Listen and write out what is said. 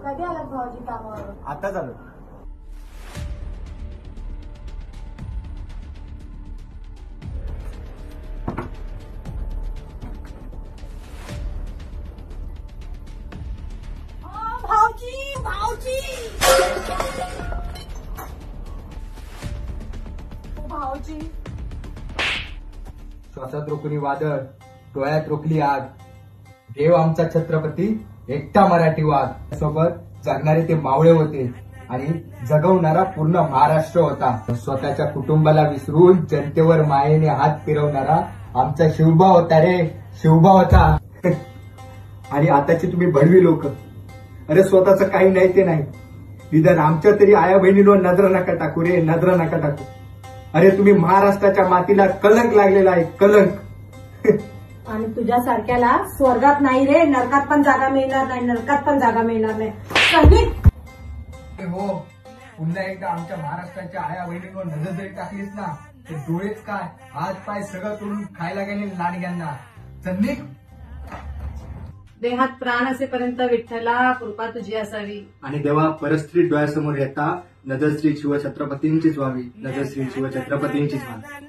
कधी आलात भाऊजी कामावरून? आता झालं. भाऊजी भाऊजी भाऊजी. श्वासात रोखली वादळ, डोळ्यात रोखली आग. देव आमचा छत्रपती, एकटा मराठी वाघ. सोबत जगणारे ते मावळे होते आणि जगवणारा पूर्ण महाराष्ट्र होता. स्वतःच्या कुटुंबाला विसरून जनतेवर मायेने हात फिरवणारा आमचा शिवबा होता रे, शिवबा होता. आणि आताची तुम्ही भडवी लोक, अरे स्वतःच काही नाही ते नाही, निदान आमच्या तरी आया बहिणींवर नजर नका टाकू रे, नजर नका टाकू. अरे तुम्ही महाराष्ट्राच्या मातीला कलंक लागलेला आहे, कलंक. आणि तुझ्या सारख्याला स्वर्गात नाही रे, नरकात पण जागा मिळणार नाही, नरकात पण जागा मिळणार नाही. संगीत हो, पुन्हा एकदा आमच्या महाराष्ट्राच्या आया बहिणींवर नजर जरी टाकलीस ना, ते डोळेच काय हात पाय सगळं तोडून खायला गेले लाडग्यांना. संदीप, देहात प्राण असेपर्यंत विठ्ठला कृपा तुझी असावी. आणि देवा परस्त्री डोळ्यासमोर येता नजर श्री शिवछत्रपतींचीच व्हावी, नजर श्री शिवछत्रपतींचीच व्हावी.